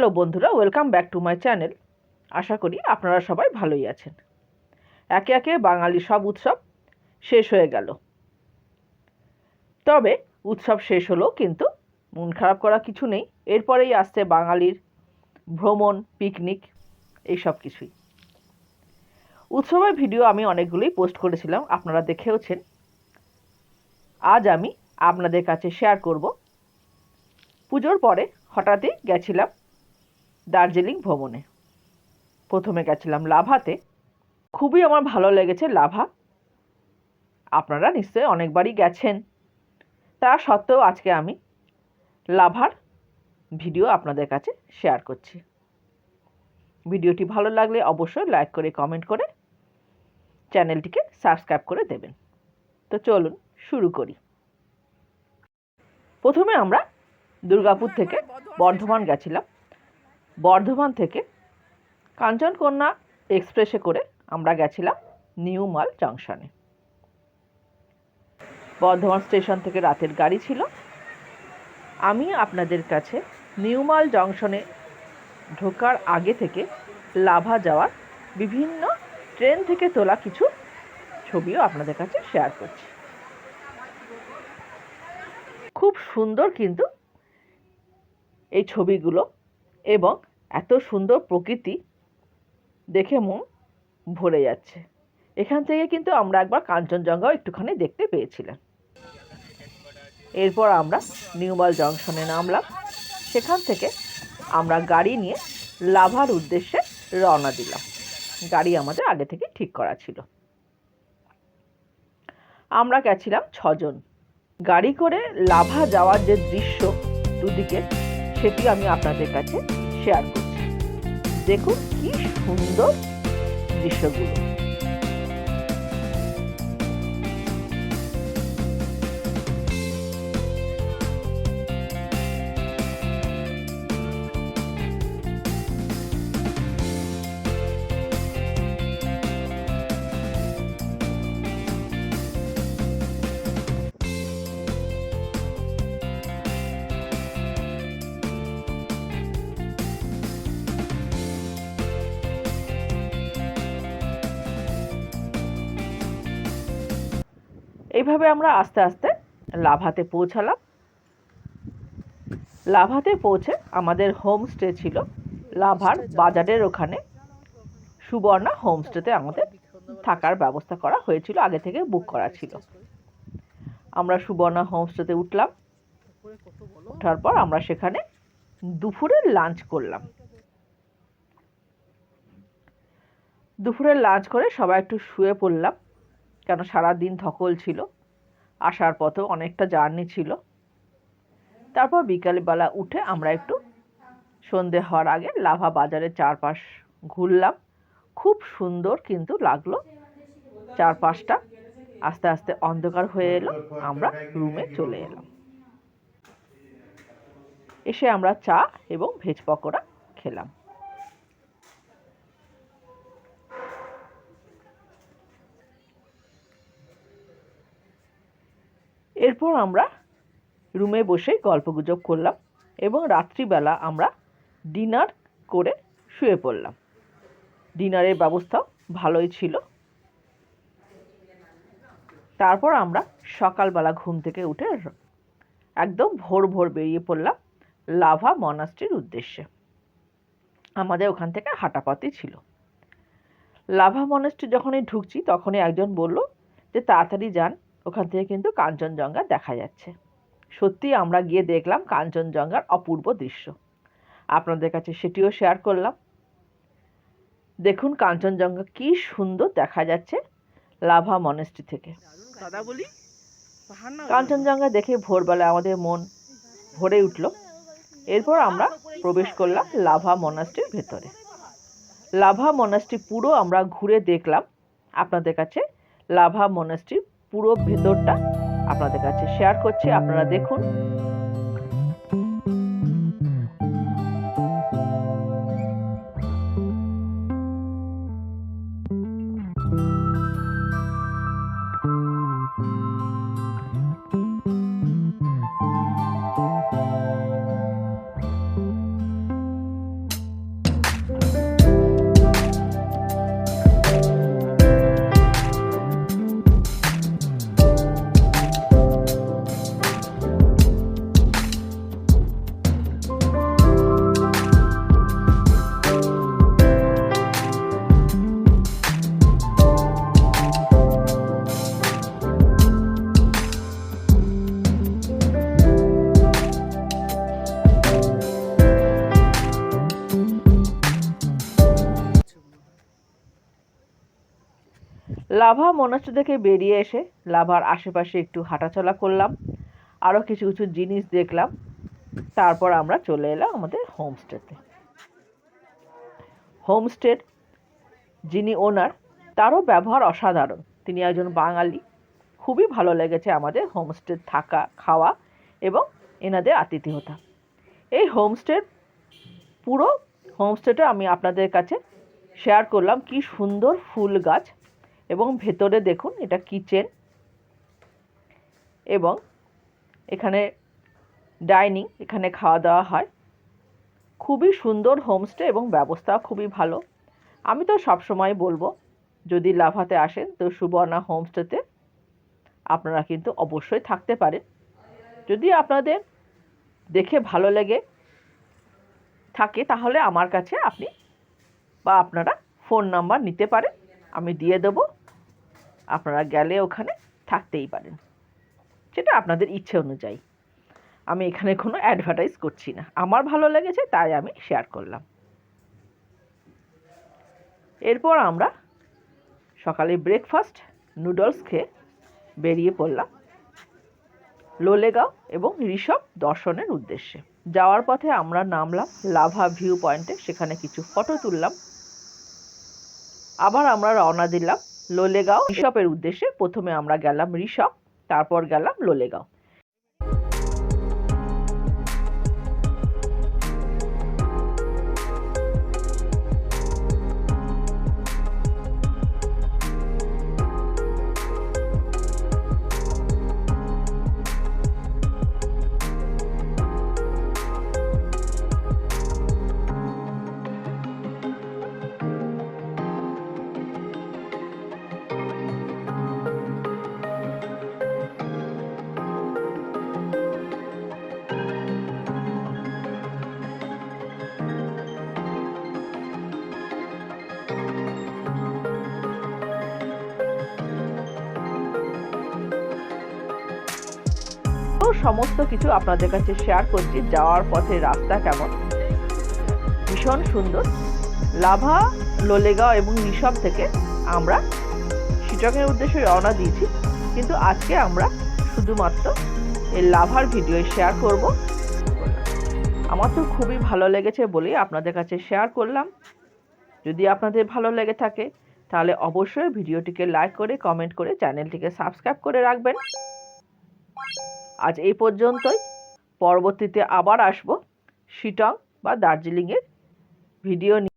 Hello বন্ধুরা, welcome back to my channel. আশা করি আপনারা সবাই ভালোই আছেন। একে একে বাঙালির সব উৎসব শেষ হয়ে গেল। তবে উৎসব শেষ হলেও কিন্তু মন খারাপ করা কিছু নেই। এরপরেই আসছে বাঙালির ভ্রমণ, পিকনিক, এইসব কিছুই। উৎসবের ভিডিও আমি অনেকগুলোই পোস্ট করেছিলাম, আপনারা দেখেওছেন। আজ আমি আপনাদের কাছে শেয়ার করব পুজোর পরে হঠাৎই গেছিলাম দার্জিলিং ভ্রমণে। প্রথমে গেছিলাম লাভাতে। খুবই আমার ভালো লেগেছে লাভা। আপনারা নিশ্চয়ই অনেকবারই গেছেন, তা সত্ত্বেও আজকে আমি লাভার ভিডিও আপনাদের কাছে শেয়ার করছি। ভিডিওটি ভালো লাগলে অবশ্যই লাইক করে কমেন্ট করে চ্যানেলটিকে সাবস্ক্রাইব করে দেবেন। তো চলুন শুরু করি। প্রথমে আমরা দুর্গাপুর থেকে বর্ধমান গেছিলাম। বর্ধমান থেকে কাঞ্চনকন্যা এক্সপ্রেসে করে আমরা গেছিলাম নিউ মাল জাংশনে। বর্ধমান স্টেশন থেকে রাতের গাড়ি ছিল। আমি আপনাদের কাছে নিউ মাল জংশনে ঢোকার আগে থেকে লাভা যাওয়ার বিভিন্ন ট্রেন থেকে তোলা কিছু ছবিও আপনাদের কাছে শেয়ার করছি। খুব সুন্দর কিন্তু এই ছবিগুলো, এবং এত সুন্দর প্রকৃতি দেখে মন ভরে যাচ্ছে। এখান থেকে কিন্তু আমরা একবার কাঞ্চনজঙ্ঘাও একটুখানি দেখতে পেয়েছিলাম। এরপর আমরা নিউমাল জংশনে নামলাম। সেখান থেকে আমরা গাড়ি নিয়ে লাভার উদ্দেশ্যে রওনা দিলাম। গাড়ি আমাদের আগে থেকে ঠিক করা ছিল। আমরা গেছিলাম 6 জন। গাড়ি করে লাভা যাওয়ার যে দৃশ্য দুদিকে, সেটি আমি আপনাদের কাছে শেয়ার করছি। দেখুন কি সুন্দর দৃশ্যগুলো। এইভাবে আমরা আস্তে আস্তে লাভাতে পৌঁছালাম। লাভাতে পৌঁছে আমাদের হোমস্টে ছিল লাভার বাজারের ওখানে। সুবর্ণা হোমস্টেতে আমাদের থাকার ব্যবস্থা করা হয়েছিল, আগে থেকে বুক করা ছিল। আমরা সুবর্ণা হোমস্টেতে উঠলাম। ওঠার পর আমরা সেখানে দুপুরের লাঞ্চ করলাম। দুপুরের লাঞ্চ করে সবাই একটু শুয়ে পড়লাম, কেন সারাদিন ধকল ছিল, আসার পথেও অনেকটা জার্নি ছিল। তারপর বিকালবেলা উঠে আমরা একটু সন্ধে হওয়ার আগে লাভা বাজারের চারপাশ ঘুরলাম। খুব সুন্দর কিন্তু লাগলো চারপাশটা। আস্তে আস্তে অন্ধকার হয়ে এলো, আমরা রুমে চলে এলাম। এসে আমরা চা এবং ভেজ পকোড়া খেলাম। এরপর আমরা রুমে বসে গল্পগুজব করলাম এবং রাত্রিবেলা আমরা ডিনার করে শুয়ে পড়লাম। ডিনারের ব্যবস্থাও ভালোই ছিল। তারপর আমরা সকালবেলা ঘুম থেকে উঠে একদম ভোর ভোর বেরিয়ে পড়লাম লাভা মনাস্ট্রির উদ্দেশ্যে। আমাদের ওখান থেকে হাঁটাপথই ছিল। লাভা মনাস্ট্রি যখনই ঢুকছি তখনই একজন বলল যে তাড়াতাড়ি যান, ওখান থেকে কিন্তু কাঞ্চনজঙ্ঘা দেখা যাচ্ছে। সত্যি আমরা গিয়ে দেখলাম কাঞ্চনজঙ্ঘার অপূর্ব দৃশ্য। আপনাদের কাছে সেটিও শেয়ার করলাম। দেখুন কাঞ্চনজঙ্ঘা কি সুন্দর দেখা যাচ্ছে লাভা মনাস্ট্রি থেকে। কাঞ্চনজঙ্ঘা দেখে ভোরবেলা আমাদের মন ভরে উঠল। এরপর আমরা প্রবেশ করলাম লাভা মনাস্ট্রির ভেতরে। লাভা মনাস্ট্রি পুরো আমরা ঘুরে দেখলাম। আপনাদের কাছে লাভা মনাস্ট্রির পুরো ভেতরটা আপনাদের কাছে শেয়ার করছি, আপনারা দেখুন। লাভা মনাস্ট্রি থেকে বেরিয়ে এসে লাভার আশেপাশে একটু হাঁটাচলা করলাম, আরও কিছু কিছু জিনিস দেখলাম। তারপর আমরা চলে এলাম আমাদের হোমস্টেতে। হোমস্টের যিনি ওনার, তারও ব্যবহার অসাধারণ। তিনি একজন বাঙালি। খুবই ভালো লেগেছে আমাদের হোমস্টে থাকা, খাওয়া এবং এনাদের আতিথেয়তা। এই পুরো হোমস্টেটা আমি আপনাদের কাছে শেয়ার করলাম। কি সুন্দর ফুল গাছ, এবং ভেতরে দেখুন এটা কিচেন, এবং এখানে ডাইনিং, এখানে খাওয়া দাওয়া হয়। খুবই সুন্দর হোমস্টে এবং ব্যবস্থা খুবই ভালো। আমি তো সবসময় বলবো, যদি লাভাতে আসেন তো সুবর্ণা হোমস্টেতে আপনারা কিন্তু অবশ্যই থাকতে পারেন। যদি আপনাদের দেখে ভালো লেগে থাকে তাহলে আমার কাছে আপনি বা আপনারা ফোন নাম্বার নিতে পারেন, আমি দিয়ে দেবো। আপনারা গেলে ওখানে থাকতেই পারেন, সেটা আপনাদের ইচ্ছে অনুযায়ী। আমি এখানে কোনো অ্যাডভার্টাইজ করছি না, আমার ভালো লেগেছে তাই আমি শেয়ার করলাম। এরপর আমরা সকালে ব্রেকফাস্ট নুডলস খেয়ে বেরিয়ে পড়লাম লোলেগাঁও এবং ঋষভ দর্শনের উদ্দেশ্যে। যাওয়ার পথে আমরা নামলাম লাভা ভিউ পয়েন্টে, সেখানে কিছু ফটো তুললাম। আবার আমরা রওনা দিলাম লোলেগাঁও ঋষভের উদ্দেশ্যে। প্রথমে আমরা গেলাম ঋষভ, তারপর গেলাম লোলেগাঁও। সমস্ত কিছু আপনাদের কাছে শেয়ার করছি। যাওয়ার পথে রাস্তা কেমন, ভীষণ সুন্দর। লাভা, লোলেগাঁও এবং ঋষভ থেকে আমরা শিটংয়ের উদ্দেশ্যে রওনা দিয়েছি, কিন্তু আজকে আমরা শুধুমাত্র এই লাভার ভিডিও শেয়ার করব। আমার তো খুবই ভালো লেগেছে বলেই আপনাদের কাছে শেয়ার করলাম। যদি আপনাদের ভালো লেগে থাকে তাহলে অবশ্যই ভিডিওটিকে লাইক করে, কমেন্ট করে, চ্যানেলটিকে সাবস্ক্রাইব করে রাখবেন। আজ এই পর্যন্তই। পরবর্তীতে আবার আসব শিটং বা দার্জিলিংয়ের ভিডিও নিয়ে।